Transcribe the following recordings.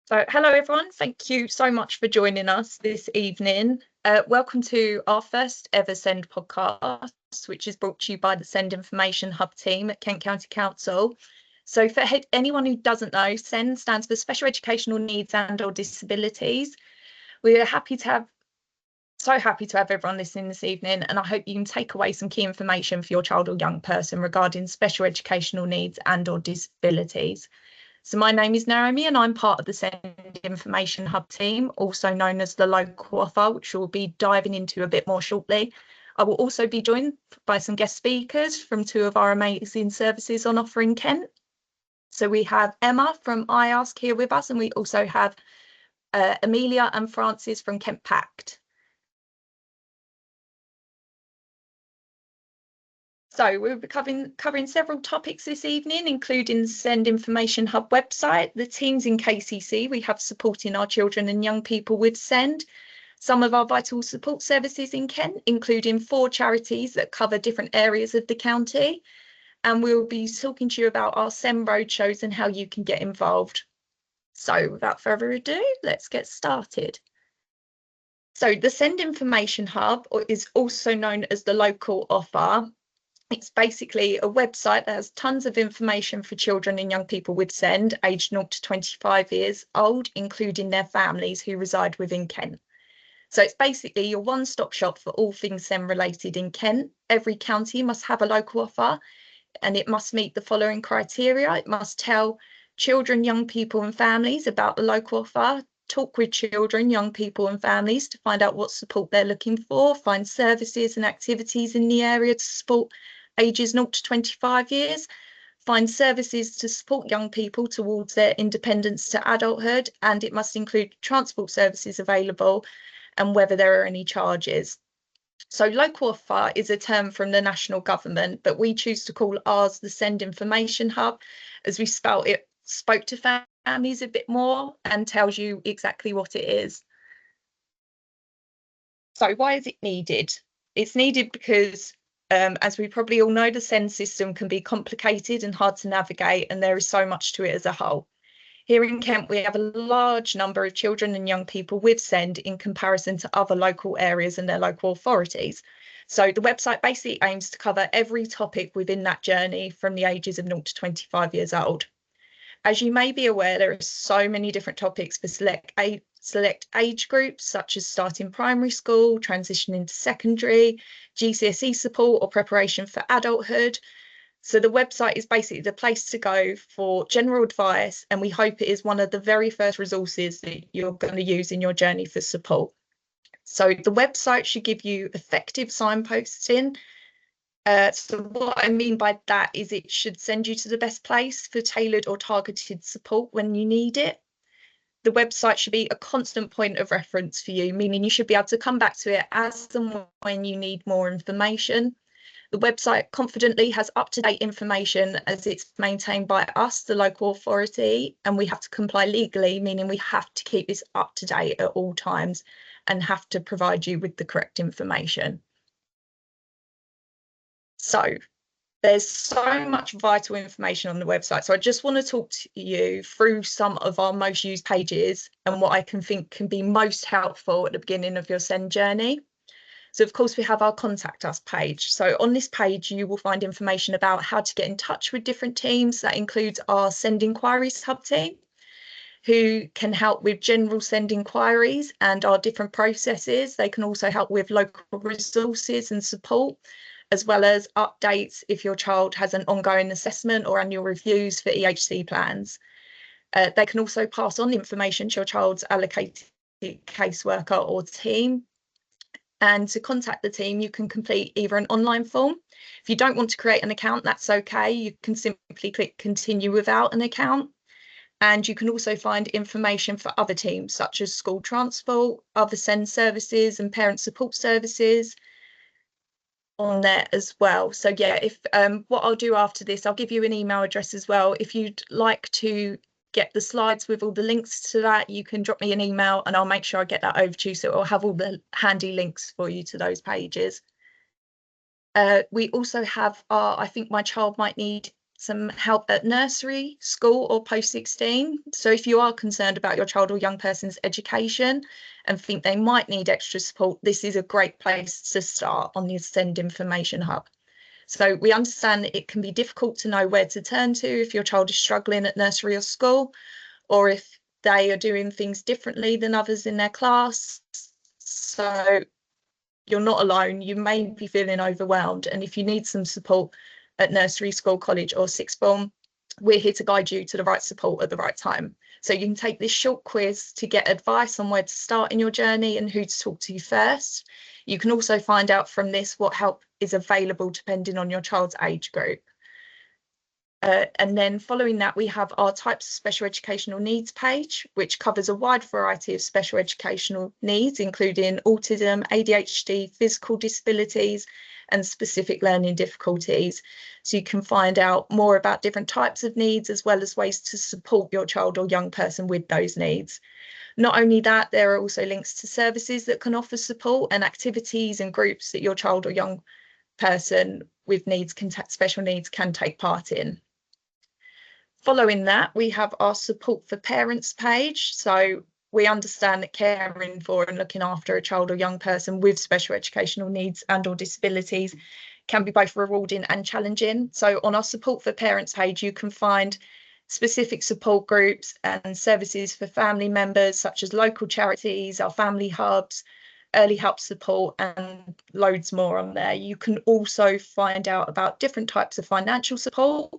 So, hello everyone. Thank you so much for joining us this evening. Welcome to our first ever SEND podcast, which is brought to you by the SEND Information Hub team at Kent County Council. So, for anyone who doesn't know, SEND stands for Special Educational Needs and/or Disabilities. We're so happy to have everyone listening this evening, and I hope you can take away some key information for your child or young person regarding special educational needs and/or disabilities. So my name is Naomi and I'm part of the SEND Information Hub team, also known as the local offer, which we'll be diving into a bit more shortly. I will also be joined by some guest speakers from two of our amazing services on offer in Kent. So we have Emma from iAsk here with us, and we also have Amelia and Francis from Kent Pact. So we'll be covering several topics this evening, including the SEND Information Hub website, the teams in KCC we have supporting our children and young people with SEND, some of our vital support services in Kent, including 4 charities that cover different areas of the county. And we'll be talking to you about our SEND roadshows and how you can get involved. So without further ado, let's get started. So the SEND Information Hub is also known as the local offer. It's basically a website that has tons of information for children and young people with SEND aged 0 to 25 years old, including their families who reside within Kent. So it's basically your one-stop shop for all things SEND related in Kent. Every county must have a local offer and it must meet the following criteria. It must tell children, young people and families about the local offer, talk with children, young people and families to find out what support they're looking for, find services and activities in the area to support ages 0 to 25 years, find services to support young people towards their independence to adulthood, and it must include transport services available and whether there are any charges. So local offer is a term from the national government, but we choose to call ours the SEND Information Hub, as we spoke to families a bit more and tells you exactly what it is. So why is it needed? It's needed because as we probably all know, the SEND system can be complicated and hard to navigate, and there is so much to it as a whole. Here in Kent, we have a large number of children and young people with SEND in comparison to other local areas and their local authorities. So the website basically aims to cover every topic within that journey from the ages of 0 to 25 years old. As you may be aware, there are so many different topics for select age groups, such as starting primary school, transitioning to secondary, GCSE support or preparation for adulthood. So the website is basically the place to go for general advice, and we hope it is one of the very first resources that you're going to use in your journey for support. So the website should give you effective signposting. So what I mean by that is it should send you to the best place for tailored or targeted support when you need it. The website should be a constant point of reference for you, meaning you should be able to come back to it as and when you need more information. The website confidently has up-to-date information as it's maintained by us, the local authority, and we have to comply legally, meaning we have to keep this up to date at all times and have to provide you with the correct information. So there's so much vital information on the website. So I just want to talk to you through some of our most used pages and what I think can be most helpful at the beginning of your SEND journey. So of course we have our contact us page. So on this page you will find information about how to get in touch with different teams. That includes our SEND Inquiries Hub team, who can help with general SEND inquiries and our different processes. They can also help with local resources and support, as well as updates if your child has an ongoing assessment or annual reviews for EHC plans. They can also pass on information to your child's allocated caseworker or team. And to contact the team, you can complete either an online form. If you don't want to create an account, that's okay. You can simply click continue without an account. And you can also find information for other teams, such as school transport, other SEND services and parent support services on there as well. So yeah, if what I'll do after this, I'll give you an email address as well. If you'd like to get the slides with all the links to that, you can drop me an email and I'll make sure I get that over to you, so it'll have all the handy links for you to those pages. We also have our I think my child might need some help at nursery, school or post-16. So if you are concerned about your child or young person's education and think they might need extra support, this is a great place to start on the Send Information Hub. So we understand that it can be difficult to know where to turn to if your child is struggling at nursery or school, or if they are doing things differently than others in their class. So you're not alone. You may be feeling overwhelmed. And if you need some support at nursery, school, college or sixth form, we're here to guide you to the right support at the right time. So you can take this short quiz to get advice on where to start in your journey and who to talk to first. You can also find out from this what help is available depending on your child's age group. And then following that, we have our types of special educational needs page, which covers a wide variety of special educational needs, including autism, ADHD, physical disabilities, and specific learning difficulties. So you can find out more about different types of needs, as well as ways to support your child or young person with those needs. Not only that, there are also links to services that can offer support and activities and groups that your child or young person with needs, special needs, can take part in. Following that, we have our support for parents page. So we understand that caring for and looking after a child or young person with special educational needs and or disabilities can be both rewarding and challenging. So on our support for parents page, you can find specific support groups and services for family members, such as local charities, our family hubs, early help support, and loads more on there. You can also find out about different types of financial support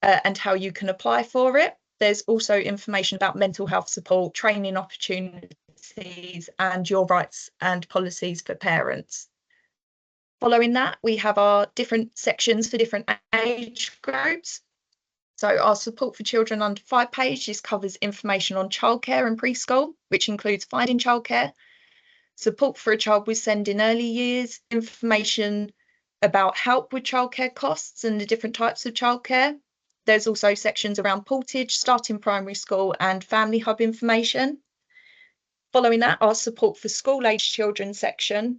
and how you can apply for it. There's also information about mental health support, training opportunities, and your rights and policies for parents. Following that, we have our different sections for different age groups. So our support for children under 5 page, this covers information on childcare and preschool, which includes finding childcare, support for a child with SEND in early years, information about help with childcare costs and the different types of childcare. There's also sections around portage, starting primary school, and family hub information. Following that, our support for school-aged children section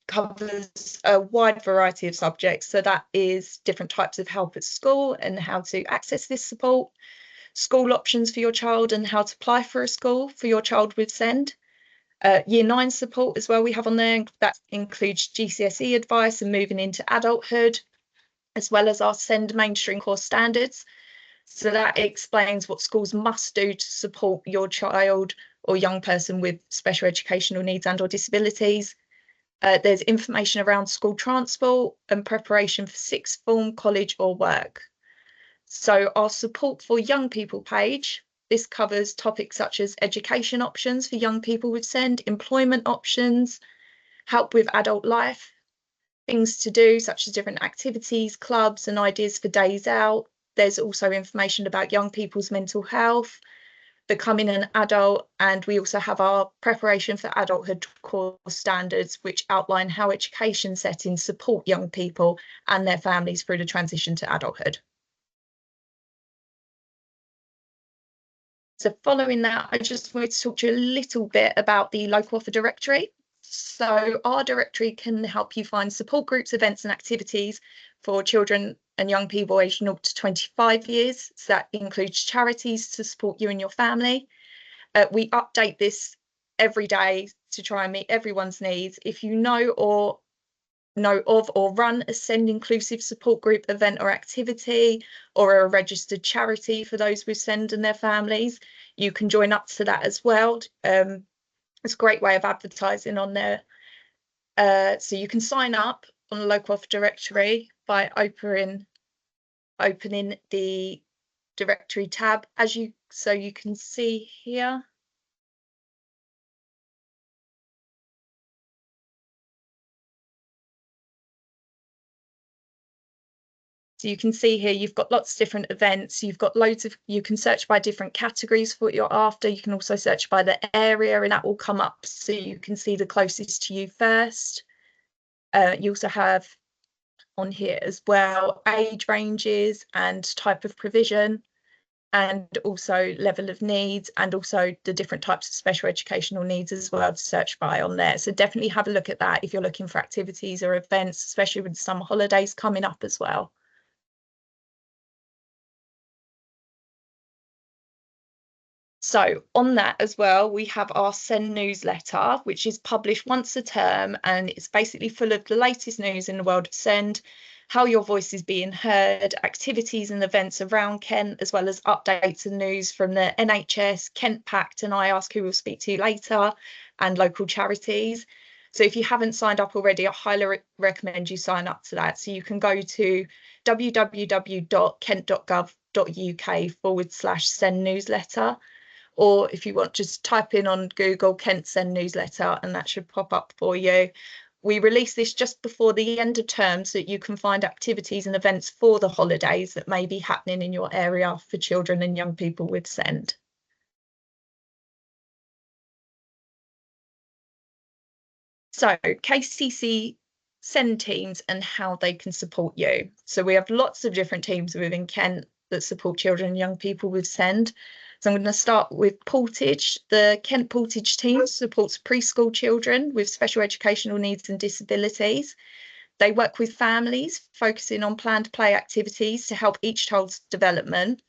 covers a wide variety of subjects. So that is different types of help at school and how to access this support, school options for your child and how to apply for a school for your child with SEND. Year 9 support as well we have on there. That includes GCSE advice and moving into adulthood, as well as our SEND mainstream core standards. So that explains what schools must do to support your child or young person with special educational needs and or disabilities. There's information around school transport and preparation for sixth form, college or work. So our support for young people page, this covers topics such as education options for young people with SEND, employment options, help with adult life, things to do such as different activities, clubs and ideas for days out. There's also information about young people's mental health, becoming an adult, and we also have our preparation for adulthood core standards, which outline how education settings support young people and their families through the transition to adulthood. So following that, I just wanted to talk to you a little bit about the local offer directory. So our directory can help you find support groups, events and activities for children and young people aged 0 to 25 years. So that includes charities to support you and your family. We update this every day to try and meet everyone's needs. If you know of or run a SEND inclusive support group, event or activity, or are a registered charity for those with SEND and their families, you can join up to that as well. It's a great way of advertising on there. So you can sign up on the local offer directory by opening the directory tab, so you can see here. So you can see here, you've got lots of different events. You've got loads of, you can search by different categories for what you're after. You can also search by the area and that will come up so you can see the closest to you first. You also have on here as well age ranges and type of provision, and also level of needs, and also the different types of special educational needs as well to search by on there. So definitely have a look at that if you're looking for activities or events, especially with summer holidays coming up as well. So on that as well, we have our Send newsletter, which is published once a term, and it's basically full of the latest news in the world of Send, how your voice is being heard, activities and events around Kent, as well as updates and news from the NHS, Kent Pact, and I Ask Who We'll Speak to later, and local charities. So if you haven't signed up already, I highly recommend you sign up to that. So you can go to www.kent.gov.uk/send newsletter. Or if you want, just type in on Google Kent Send newsletter and that should pop up for you. We release this just before the end of term so that you can find activities and events for the holidays that may be happening in your area for children and young people with SEND. So KCC SEND teams and how they can support you. So we have lots of different teams within Kent that support children and young people with SEND. So I'm going to start with Portage. The Kent Portage team supports preschool children with special educational needs and disabilities. They work with families, focusing on planned play activities to help each child's development.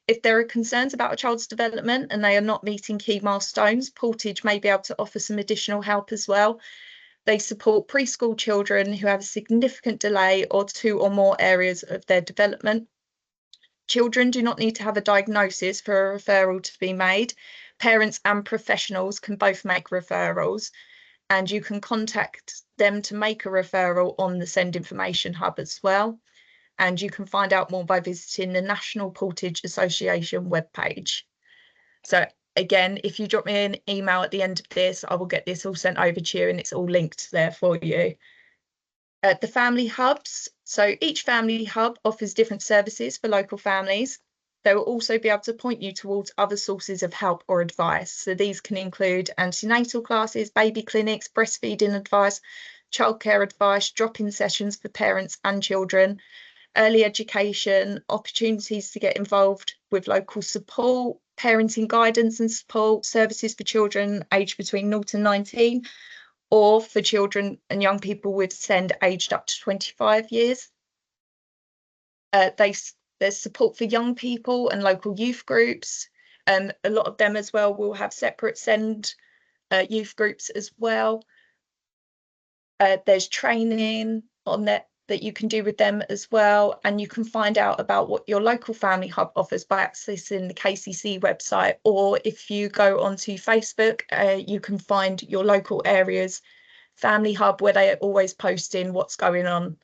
If there are concerns about a child's development and they are not meeting key milestones, Portage may be able to offer some additional help as well. They support preschool children who have a significant delay or 2 or more areas of their development. Children do not need to have a diagnosis for a referral to be made. Parents and professionals can both make referrals, and you can contact them to make a referral on the Send Information Hub as well. And you can find out more by visiting the National Portage Association webpage. So again, if you drop me an email at the end of this, I will get this all sent over to you and it's all linked there for you. The family hubs. So each family hub offers different services for local families. They will also be able to point you towards other sources of help or advice. So these can include antenatal classes, baby clinics, breastfeeding advice, childcare advice, drop-in sessions for parents and children, early education, opportunities to get involved with local support, parenting guidance and support, services for children aged between 0 and 19, or for children and young people with SEND aged up to 25 years. There's support for young people and local youth groups. A lot of them as well will have separate SEND youth groups as well. There's training on that you can do with them as well, and you can find out about what your local family hub offers by accessing the KCC website, or if you go onto Facebook, you can find your local areas family hub where they are always posting what's going on.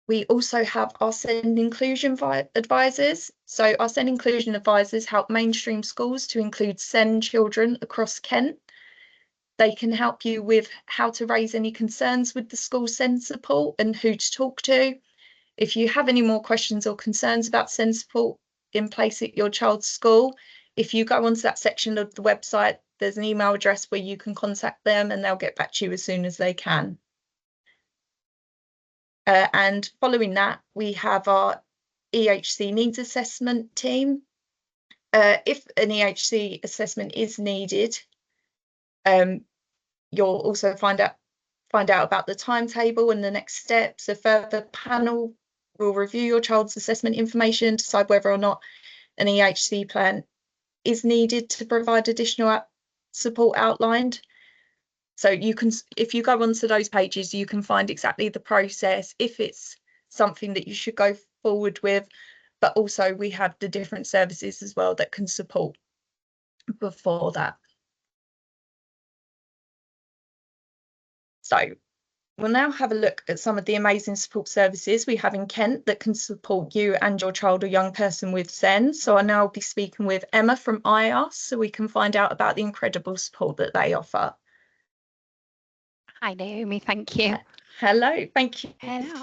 We also have our SEND inclusion advisors. So our SEND inclusion advisors help mainstream schools to include SEND children across Kent. They can help you with how to raise any concerns with the school SEND support and who to talk to. If you have any more questions or concerns about SEND support in place at your child's school, if you go onto that section of the website, there's an email address where you can contact them and they'll get back to you as soon as they can. And following that, we have our EHC needs assessment team. If an EHC assessment is needed, you'll also find out about the timetable and the next steps. A further panel will review your child's assessment information, decide whether or not an EHC plan is needed to provide additional support outlined. So you can, if you go onto those pages, you can find exactly the process, if it's something that you should go forward with, but also we have the different services as well that can support before that. So we'll now have a look at some of the amazing support services we have in Kent that can support you and your child or young person with SEND. So I'll now be speaking with Emma from IAS so we can find out about the incredible support that they offer. Hi Naomi, thank you. Hello, thank you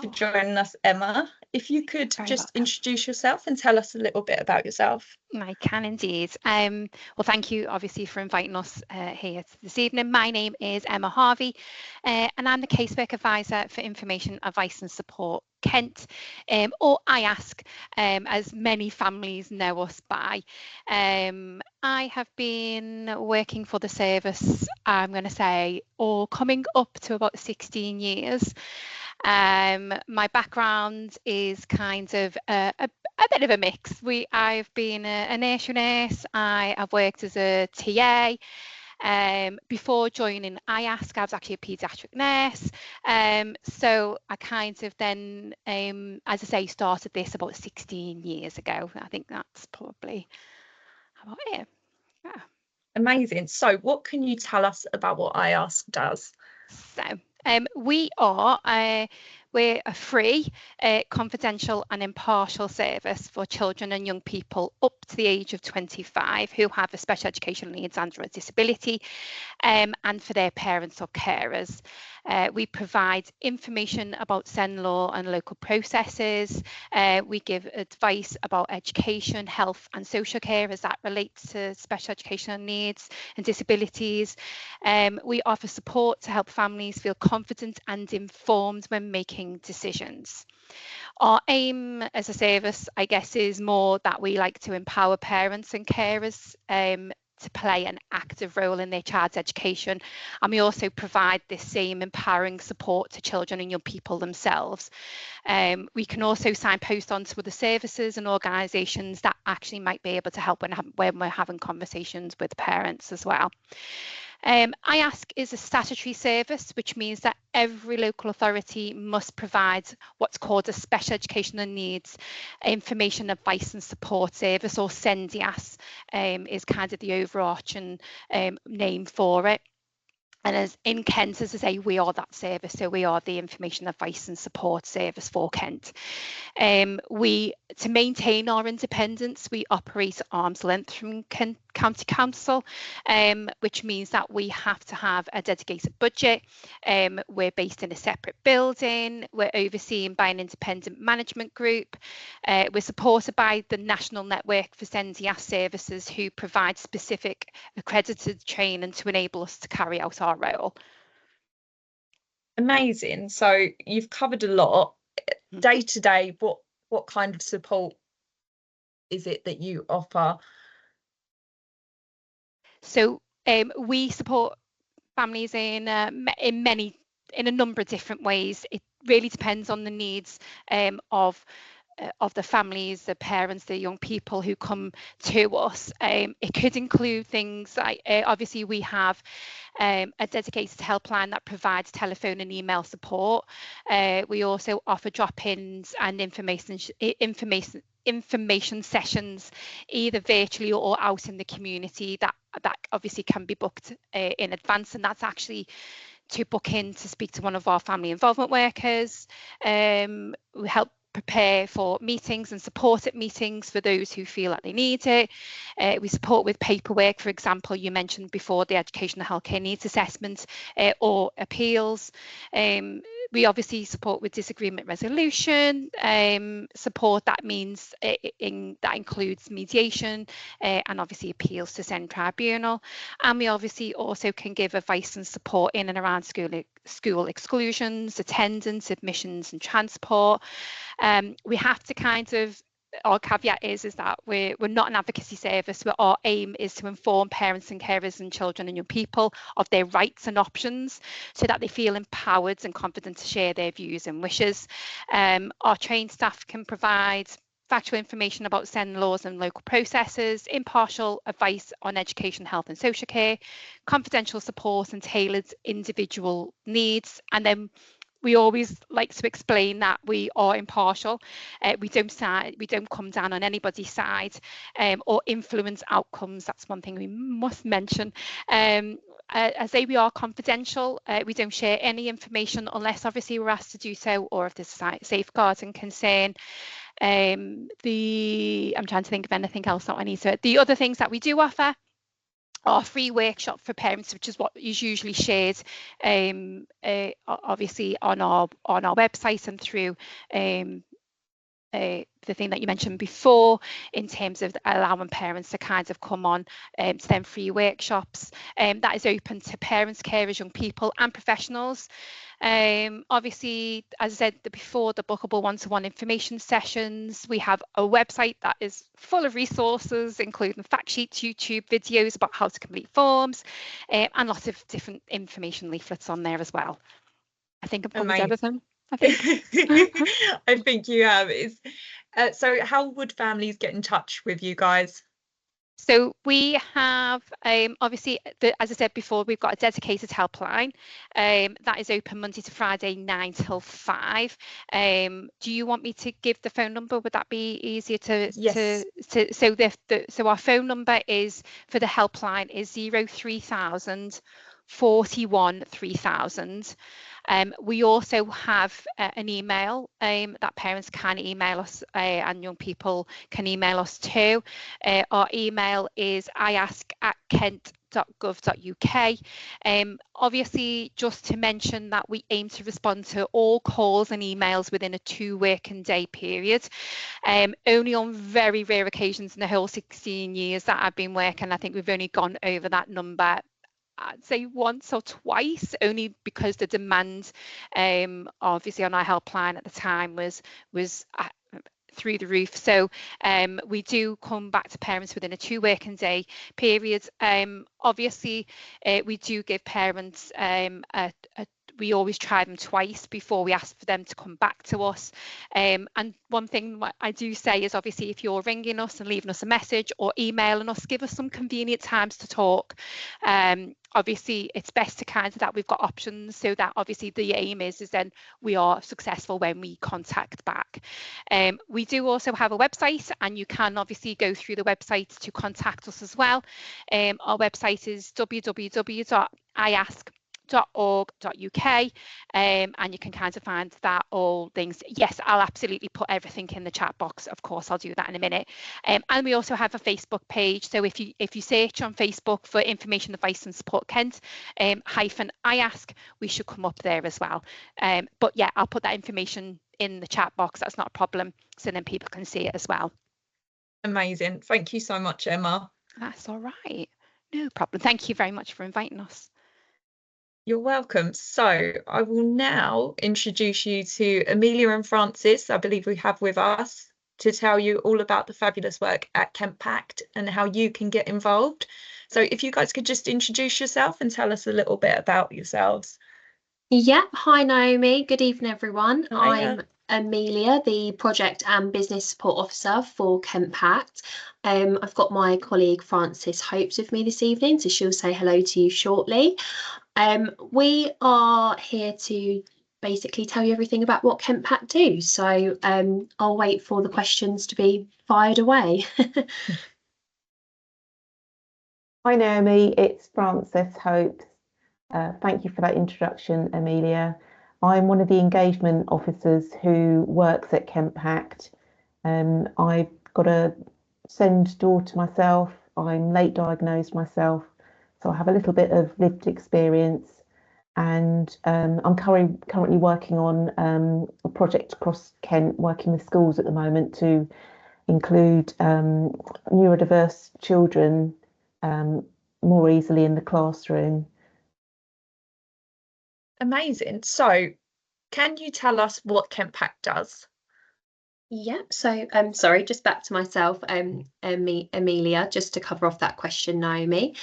for joining us, Emma. If you could just introduce yourself and tell us a little bit about yourself. I can indeed. Well, thank you obviously for inviting us here this evening. My name is Emma Harvey and I'm the casework advisor for Information, Advice and Support Kent, or IASK, as many families know us by. I have been working for the service, I'm going to say, coming up to about 16 years. My background is kind of a bit of a mix. I've been a nursery nurse. I have worked as a TA. Before joining IASC, I was actually a paediatric nurse. So I kind of then, as I say, started this about 16 years ago. I think that's probably about it. Yeah. Amazing. So what can you tell us about what IASC does? So we're a free, confidential and impartial service for children and young people up to the age of 25 who have a special educational needs and or a disability, and for their parents or carers. We provide information about SEND law and local processes. We give advice about education, health and social care as that relates to special educational needs and disabilities. We offer support to help families feel confident and informed when making decisions. Our aim as a service, I guess, is more that we like to empower parents and carers to play an active role in their child's education, and we also provide this same empowering support to children and young people themselves. We can also signpost onto other services and organisations that actually might be able to help when we're having conversations with parents as well. IASC is a statutory service, which means that every local authority must provide what's called a special educational needs information, advice and support service, or SENDIAS is kind of the overarching name for it. And as in Kent, as I say, we are that service. So we are the information, advice and support service for Kent. To maintain our independence, we operate at arm's length from Kent County Council, which means that we have to have a dedicated budget. We're based in a separate building. We're overseen by an independent management group. We're supported by the National Network for SENDIAS Services, who provide specific accredited training to enable us to carry out our role. Amazing. So you've covered a lot. Day to day, what kind of support is it that you offer? So we support families in a number of different ways. It really depends on the needs of the families, the parents, the young people who come to us. It could include things like, obviously we have a dedicated helpline that provides telephone and email support. We also offer drop-ins and information sessions, either virtually or out in the community, that obviously can be booked in advance, and that's actually to book in to speak to one of our family involvement workers. We help prepare for meetings and support at meetings for those who feel that they need it. We support with paperwork, for example, you mentioned before the educational healthcare needs assessment or appeals. We obviously support with disagreement resolution, support that means that includes mediation and obviously appeals to SEND Tribunal. And we obviously also can give advice and support in and around school exclusions, attendance, admissions and transport. We have to kind of, our caveat is that we're not an advocacy service, where our aim is to inform parents and carers and children and young people of their rights and options so that they feel empowered and confident to share their views and wishes. Our trained staff can provide factual information about SEND laws and local processes, impartial advice on education, health and social care, confidential support and tailored individual needs. And then we always like to explain that we are impartial. We don't come down on anybody's side or influence outcomes. That's one thing we must mention. As we are confidential, we don't share any information unless obviously we're asked to do so, or if there's a safeguarding concern. I'm trying to think of anything else that I need to. The other things that we do offer our free workshop for parents, which is what is usually shared obviously on our website and through the thing that you mentioned before, in terms of allowing parents to kind of come on to them free workshops. That is open to parents, carers, young people and professionals. Obviously, as I said before, the bookable one-to-one information sessions. We have a website that is full of resources, including fact sheets, YouTube videos about how to complete forms, and lots of different information leaflets on there as well. I think I've covered everything. I think. I think you have. So how would families get in touch with you guys? So we have, obviously, as I said before, we've got a dedicated helpline that is open Monday to Friday, 9 till 5. Do you want me to give the phone number? Would that be easier Yes. So our phone number is for the helpline is 03000 41 3000. We also have an email that parents can email us and young people can email us too. Our email is iask@kent.gov.uk. Obviously, just to mention that we aim to respond to all calls and emails within a 2 working day period. Only on very rare occasions in the whole 16 years that I've been working, I think we've only gone over that number, I'd say once or twice, only because the demand obviously on our helpline at the time was through the roof. So we do come back to parents within a 2 working day period. Obviously we do give parents we always try them twice before we ask for them to come back to us. And one thing I do say is, obviously, if you're ringing us and leaving us a message or emailing us, give us some convenient times to talk. Obviously, it's best to kind of that we've got options, so that obviously the aim is then we are successful when we contact back. We do also have a website, and you can obviously go through the website to contact us as well. Our website is www.iask.org.uk, and you can kind of find that all things. Yes, I'll absolutely put everything in the chat box. Of course, I'll do that in a minute. And we also have a Facebook page. So if you search on Facebook for Information, Advice and Support Kent hyphen IASK, we should come up there as well. But yeah, I'll put that information in the chat box. That's not a problem. So then people can see it as well. Amazing. Thank you so much, Emma. That's all right. No problem. Thank you very much for inviting us. You're welcome. So I will now introduce you to Amelia and Francis, I believe we have with us, to tell you all about the fabulous work at Kent Pact and how you can get involved. So if you guys could just introduce yourself and tell us a little bit about yourselves. Yeah, hi Naomi, good evening everyone. Hiya. I'm Amelia, the Project and Business Support Officer for Kent Pact. I've got my colleague Francis Hopes with me this evening, so she'll say hello to you shortly. We are here to basically tell you everything about what Kent Pact do, so I'll wait for the questions to be fired away. Hi Naomi, it's Francis Hopes. Thank you for that introduction, Amelia. I'm one of the engagement officers who works at Kent Pact. I've got a SEND daughter myself. I'm late diagnosed myself, so I have a little bit of lived experience. And I'm currently working on a project across Kent, working with schools at the moment to include neurodiverse children more easily in the classroom. Amazing. So can you tell us what Kent Pact does? Yeah, so sorry, just back to myself, Amelia, just to cover off that question, Naomi.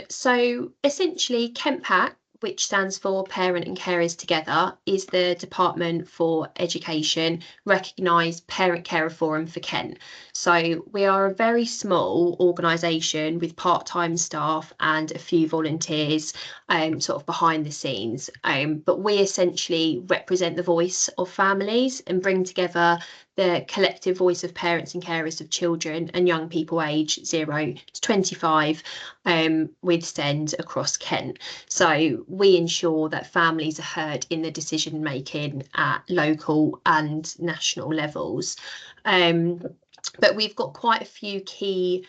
So essentially Kent Pact, which stands for Parent and Carers Together, is the Department for Education recognised parent carer forum for Kent. So we are a very small organisation with part-time staff and a few volunteers sort of behind the scenes. But we essentially represent the voice of families and bring together the collective voice of parents and carers of children and young people aged 0 to 25 with SEND across Kent. So we ensure that families are heard in the decision making at local and national levels. But we've got quite a few key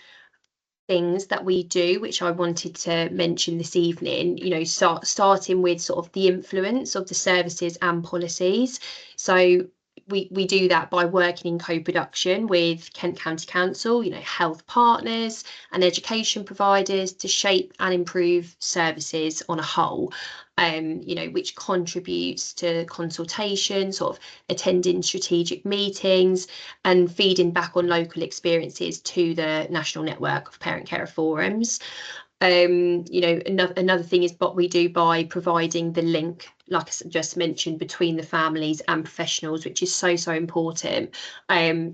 things that we do, which I wanted to mention this evening, you know, starting with sort of the influence of the services and policies. So we do that by working in co-production with Kent County Council, you know, health partners and education providers to shape and improve services on a whole, you know, which contributes to consultation, sort of attending strategic meetings and feeding back on local experiences to the national network of parent carer forums. Another thing is what we do by providing the link, like I just mentioned, between the families and professionals, which is so important.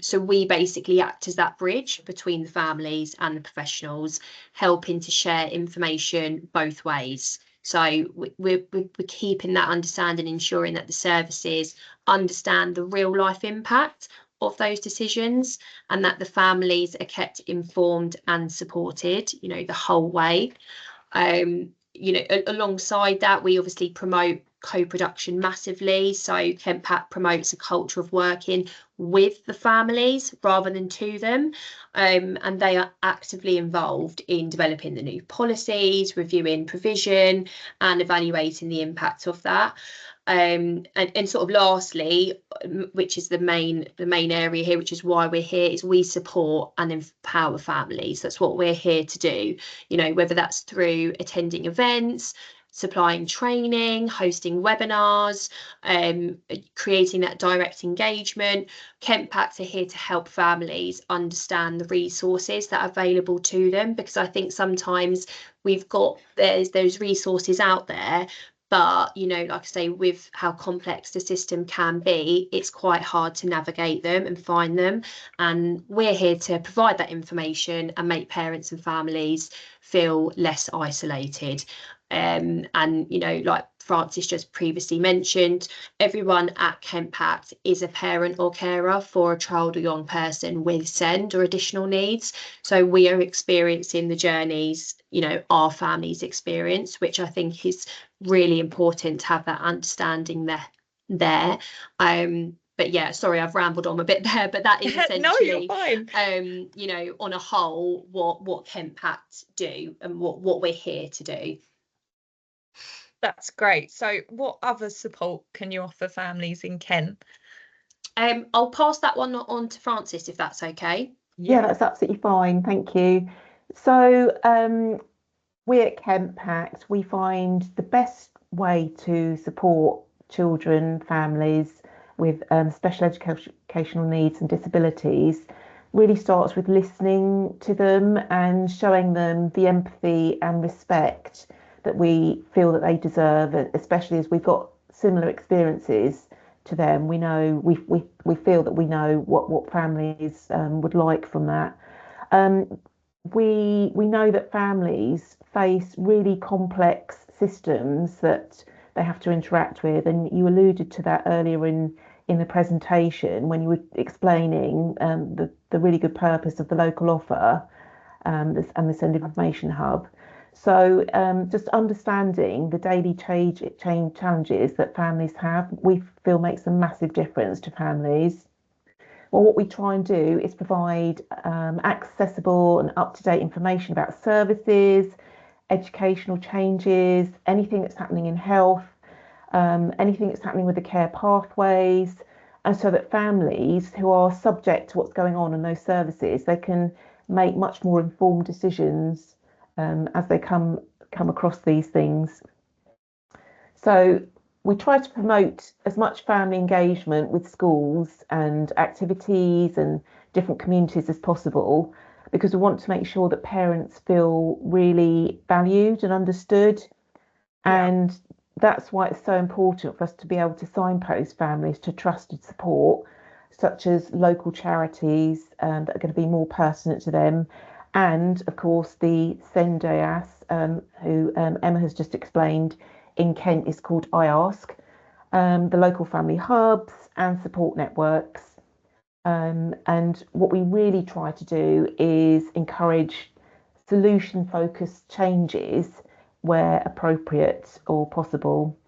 So we basically act as that bridge between the families and the professionals, helping to share information both ways. So we're keeping that understanding, ensuring that the services understand the real life impact of those decisions, and that the families are kept informed and supported, the whole way. Alongside that, we obviously promote co-production massively. So Kent PAC promotes a culture of working with the families rather than to them, and they are actively involved in developing the new policies, reviewing provision, and evaluating the impact of that. And sort of lastly, which is the main area here, which is why we're here, is we support and empower families. That's what we're here to do, whether that's through attending events, supplying training, hosting webinars, creating that direct engagement. Kent PAC are here to help families understand the resources that are available to them, because I think sometimes there's those resources out there, but like I say, with how complex the system can be, it's quite hard to navigate them and find them. And we're here to provide that information and make parents and families feel less isolated. And like Francis just previously mentioned, everyone at Kent PAC is a parent or carer for a child or young person with SEND or additional needs. So we are experiencing the journeys, our families experience, which I think is really important to have that understanding there. But yeah, sorry, I've rambled on a bit there, but that is essentially, No, you're fine. On a whole, what Kent PAC do and what we're here to do. That's great. So what other support can you offer families in Kent? I'll pass that one on to Francis, if that's okay. Yeah, that's absolutely fine. Thank you. So we at Kent PAC, we find the best way to support children, families with special educational needs and disabilities really starts with listening to them and showing them the empathy and respect that we feel that they deserve, especially as we've got similar experiences to them. We know we feel that we know what families would like from that. We know that families face really complex systems that they have to interact with, and you alluded to that earlier in the presentation when you were explaining the really good purpose of the local offer and the SEND Information Hub. So just understanding the daily change challenges that families have, we feel makes a massive difference to families. Well, what we try and do is provide accessible and up-to-date information about services, educational changes, anything that's happening in health, anything that's happening with the care pathways, and so that families who are subject to what's going on in those services, they can make much more informed decisions as they come across these things. So we try to promote as much family engagement with schools and activities and different communities as possible, because we want to make sure that parents feel really valued and understood. And that's why it's so important for us to be able to signpost families to trusted support, such as local charities that are going to be more pertinent to them. And of course, the SEND DIAS, who Emma has just explained, in Kent is called iAsk, the local family hubs and support networks. And what we really try to do is encourage solution-focused changes where appropriate or possible,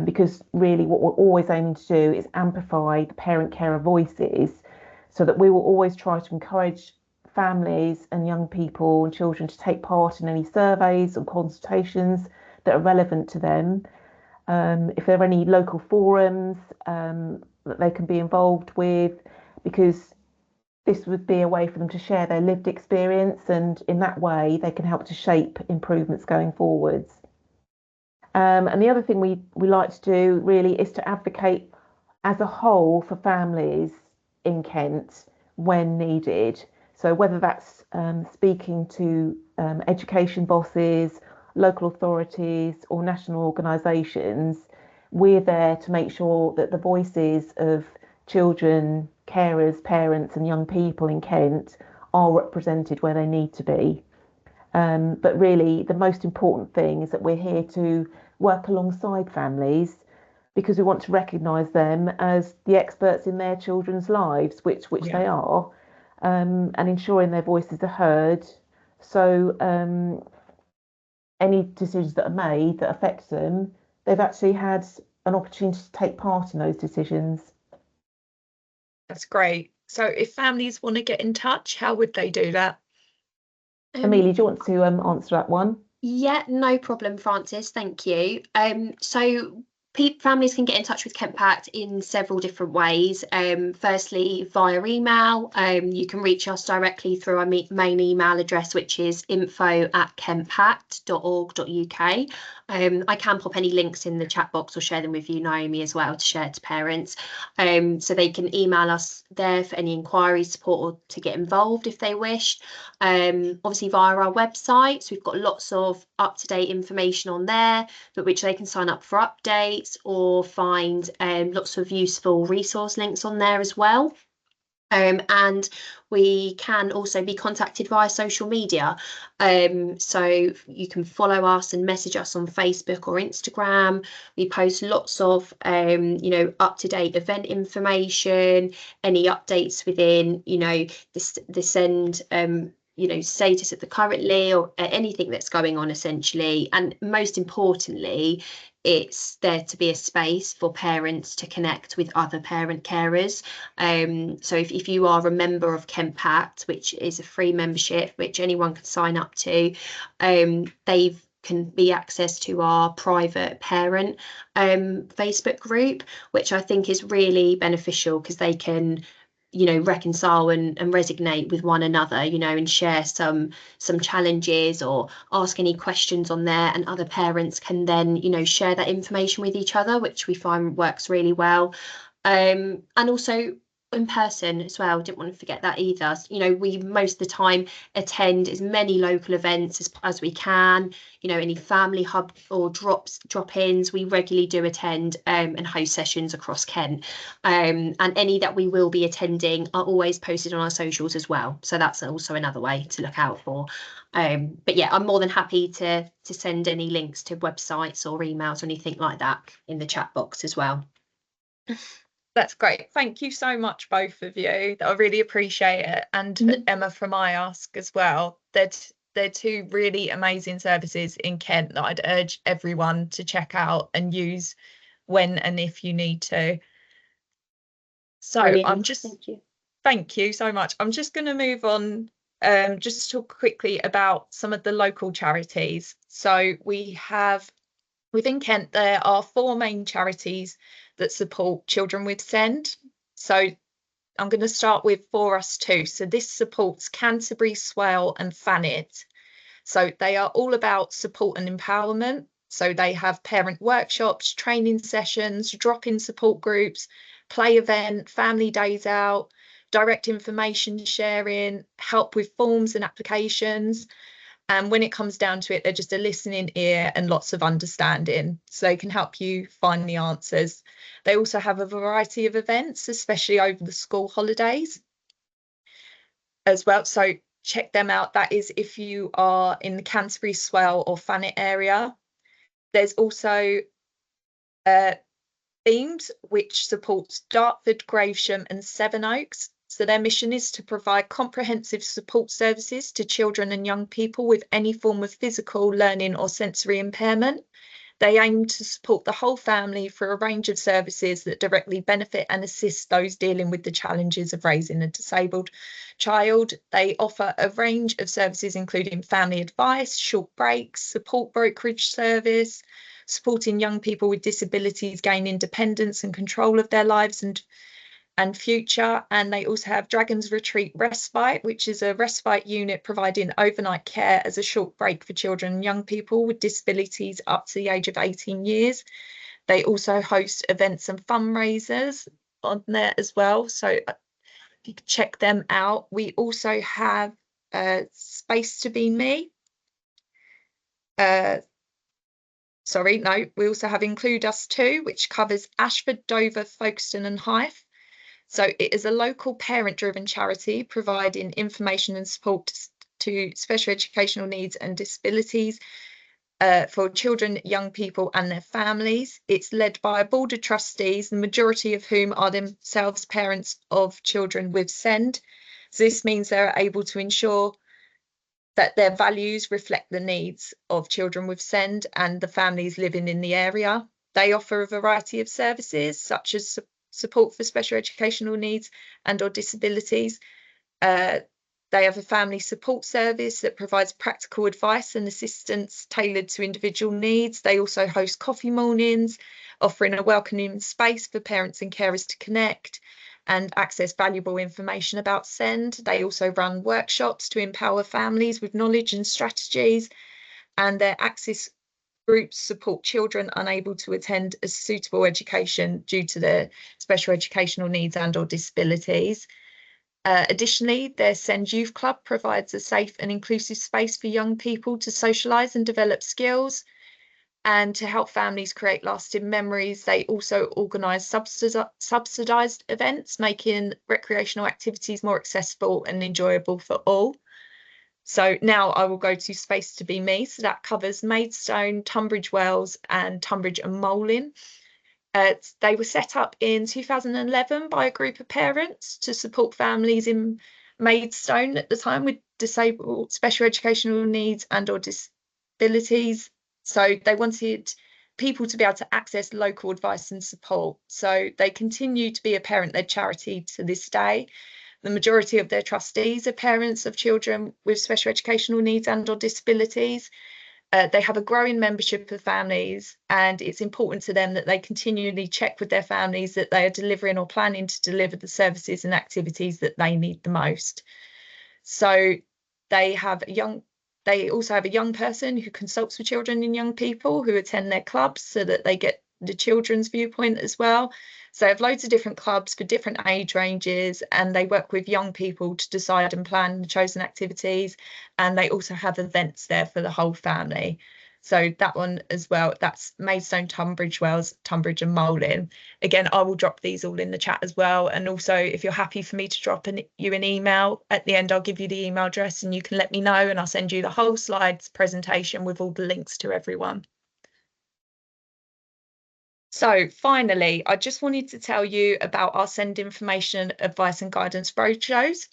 because really what we're always aiming to do is amplify the parent carer voices, so that we will always try to encourage families and young people and children to take part in any surveys or consultations that are relevant to them. If there are any local forums that they can be involved with, because this would be a way for them to share their lived experience, and in that way they can help to shape improvements going forwards. And the other thing we like to do really is to advocate as a whole for families in Kent when needed. So whether that's speaking to education bosses, local authorities or national organisations, we're there to make sure that the voices of children, carers, parents and young people in Kent are represented where they need to be. But really the most important thing is that we're here to work alongside families, because we want to recognise them as the experts in their children's lives, which they are, and ensuring their voices are heard. So any decisions that are made that affect them, they've actually had an opportunity to take part in those decisions. That's great. So if families want to get in touch, how would they do that? Amelia, do you want to answer that one? Yeah, no problem, Francis. Thank you. So families can get in touch with Kent Pact in several different ways. Firstly, via email. You can reach us directly through our main email address, which is info@kentpact.org.uk. I can pop any links in the chat box or share them with you, Naomi, as well, to share to parents. So they can email us there for any inquiries, support, or to get involved if they wish. Obviously via our website, so we've got lots of up-to-date information on there, but which they can sign up for updates or find lots of useful resource links on there as well. And we can also be contacted via social media. So you can follow us and message us on Facebook or Instagram. We post lots of, up-to-date event information, any updates within, the SEND, status at the currently, or anything that's going on essentially. And most importantly, it's there to be a space for parents to connect with other parent carers. So if you are a member of Kent Pact, which is a free membership which anyone can sign up to, they can be access to our private parent Facebook group, which I think is really beneficial, because they can reconcile and resonate with one another, and share some challenges or ask any questions on there, and other parents can then share that information with each other, which we find works really well. And also in person as well, didn't want to forget that either. We most of the time attend as many local events as we can, any family hub or drop-ins, we regularly do attend and host sessions across Kent, and any that we will be attending are always posted on our socials as well, so that's also another way to look out for. But yeah, I'm more than happy to send any links to websites or emails or anything like that in the chat box as well. That's great. Thank you so much, both of you. I really appreciate it. And Emma from iAsk as well. They're two really amazing services in Kent that I'd urge everyone to check out and use when and if you need to. So Brilliant. Thank you so much. I'm just going to move on just to talk quickly about some of the local charities. So we have, within Kent, there are 4 main charities that support children with SEND. So I'm going to start with For Us Too. So this supports Canterbury, Swale and Thanet. So they are all about support and empowerment. So they have parent workshops, training sessions, drop-in support groups, play event, family days out, direct information sharing, help with forms and applications. And when it comes down to it, they're just a listening ear and lots of understanding, so they can help you find the answers. They also have a variety of events, especially over the school holidays as well. So check them out. That is if you are in the Canterbury, Swale or Thanet area. There's also Themes, which supports Dartford, Gravesham and Sevenoaks. So their mission is to provide comprehensive support services to children and young people with any form of physical, learning or sensory impairment. They aim to support the whole family through a range of services that directly benefit and assist those dealing with the challenges of raising a disabled child. They offer a range of services, including family advice, short breaks, support brokerage service, supporting young people with disabilities gain independence and control of their lives and future. And they also have Dragon's Retreat Respite, which is a respite unit providing overnight care as a short break for children and young people with disabilities up to the age of 18 years. They also host events and fundraisers on there as well. So you can check them out. We also have Space to Be Me. We also have Include Us Too, which covers Ashford, Dover, Folkestone and Hythe. So it is a local parent-driven charity providing information and support to special educational needs and disabilities for children, young people and their families. It's led by a board of trustees, the majority of whom are themselves parents of children with SEND. So this means they're able to ensure that their values reflect the needs of children with SEND and the families living in the area. They offer a variety of services such as support for special educational needs and or disabilities. They have a family support service that provides practical advice and assistance tailored to individual needs. They also host coffee mornings, offering a welcoming space for parents and carers to connect and access valuable information about SEND. They also run workshops to empower families with knowledge and strategies, and their access groups support children unable to attend a suitable education due to their special educational needs and or disabilities. Additionally, their SEND Youth Club provides a safe and inclusive space for young people to socialise and develop skills. And to help families create lasting memories, they also organise subsidised events, making recreational activities more accessible and enjoyable for all. So now I will go to Space to Be Me. So that covers Maidstone, Tunbridge Wells and Tunbridge and Moline. They were set up in 2011 by a group of parents to support families in Maidstone at the time with disabled, special educational needs and or disabilities. So they wanted people to be able to access local advice and support. So they continue to be a parent-led charity to this day. The majority of their trustees are parents of children with special educational needs and or disabilities. They have a growing membership of families, and it's important to them that they continually check with their families that they are delivering or planning to deliver the services and activities that they need the most. So they also have a young person who consults with children and young people who attend their clubs so that they get the children's viewpoint as well. So they have loads of different clubs for different age ranges, and they work with young people to decide and plan the chosen activities. And they also have events there for the whole family. So that one as well, that's Maidstone, Tunbridge Wells, Tunbridge and Moline. Again, I will drop these all in the chat as well. And also, if you're happy for me to drop you an email at the end, I'll give you the email address and you can let me know, and I'll send you the whole slides presentation with all the links to everyone. So finally, I just wanted to tell you about our SEND information, advice and guidance roadshows.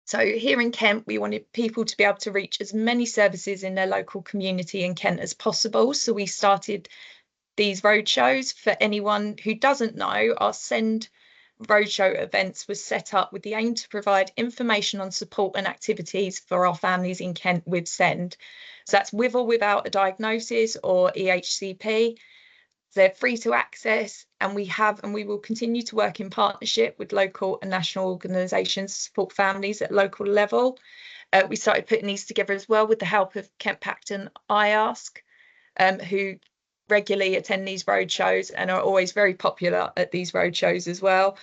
So here in Kent, we wanted people to be able to reach as many services in their local community in Kent as possible. So we started these roadshows. For anyone who doesn't know, our SEND roadshow events was set up with the aim to provide information on support and activities for our families in Kent with SEND. So that's with or without a diagnosis or EHCP. They're free to access, and we will continue to work in partnership with local and national organisations to support families at local level. We started putting these together as well with the help of Kent Pact and iAsk, who regularly attend these roadshows and are always very popular at these roadshows as well.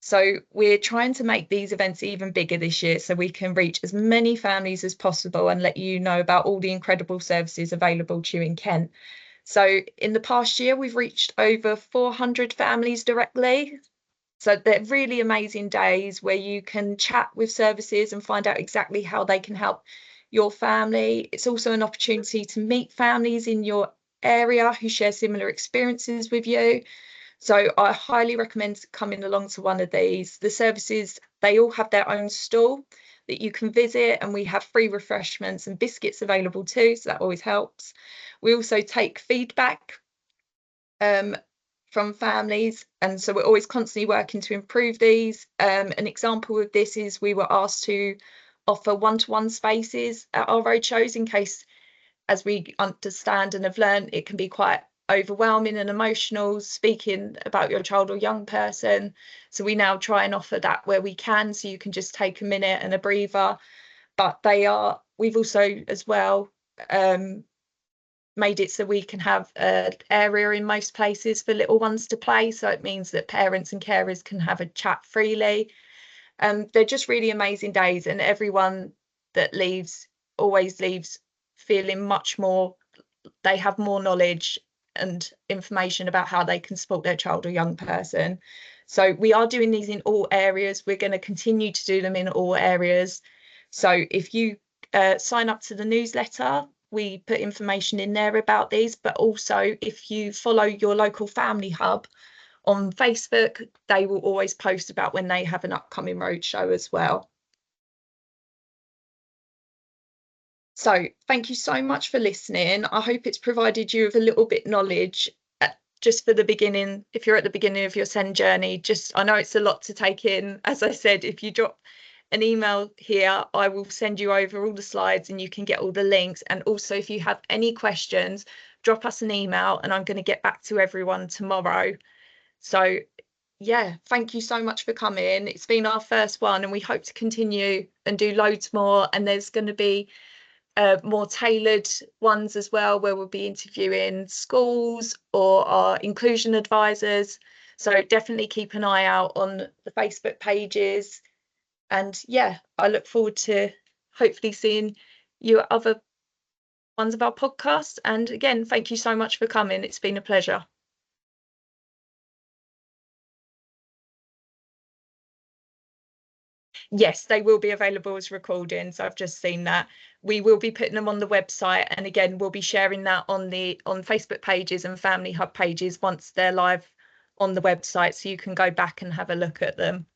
So we're trying to make these events even bigger this year so we can reach as many families as possible and let you know about all the incredible services available to you in Kent. So in the past year, we've reached over 400 families directly. So they're really amazing days where you can chat with services and find out exactly how they can help your family. It's also an opportunity to meet families in your area who share similar experiences with you. So I highly recommend coming along to one of these. The services, they all have their own stall that you can visit, and we have free refreshments and biscuits available too, so that always helps. We also take feedback from families, and so we're always constantly working to improve these. An example of this is we were asked to offer one-to-one spaces at our roadshows in case, as we understand and have learned, it can be quite overwhelming and emotional speaking about your child or young person. So we now try and offer that where we can, so you can just take a minute and a breather. But we've also as well made it so we can have an area in most places for little ones to play. So it means that parents and carers can have a chat freely. They're just really amazing days, and everyone that leaves always leaves feeling much more, they have more knowledge and information about how they can support their child or young person. So we are doing these in all areas. We're going to continue to do them in all areas. So if you sign up to the newsletter, we put information in there about these, but also if you follow your local family hub on Facebook, they will always post about when they have an upcoming roadshow as well. So thank you so much for listening. I hope it's provided you with a little bit knowledge just for the beginning. If you're at the beginning of your SEND journey, I know it's a lot to take in. As I said, if you drop an email here, I will send you over all the slides and you can get all the links. And also, if you have any questions, drop us an email and I'm going to get back to everyone tomorrow. So yeah, thank you so much for coming. It's been our first one and we hope to continue and do loads more. And there's going to be more tailored ones as well, where we'll be interviewing schools or our inclusion advisors. So definitely keep an eye out on the Facebook pages. And yeah, I look forward to hopefully seeing you at other ones of our podcasts. And again, thank you so much for coming. It's been a pleasure. Yes, they will be available as recordings. I've just seen that. We will be putting them on the website, and again, we'll be sharing that on Facebook pages and Family Hub pages once they're live on the website, so you can go back and have a look at them.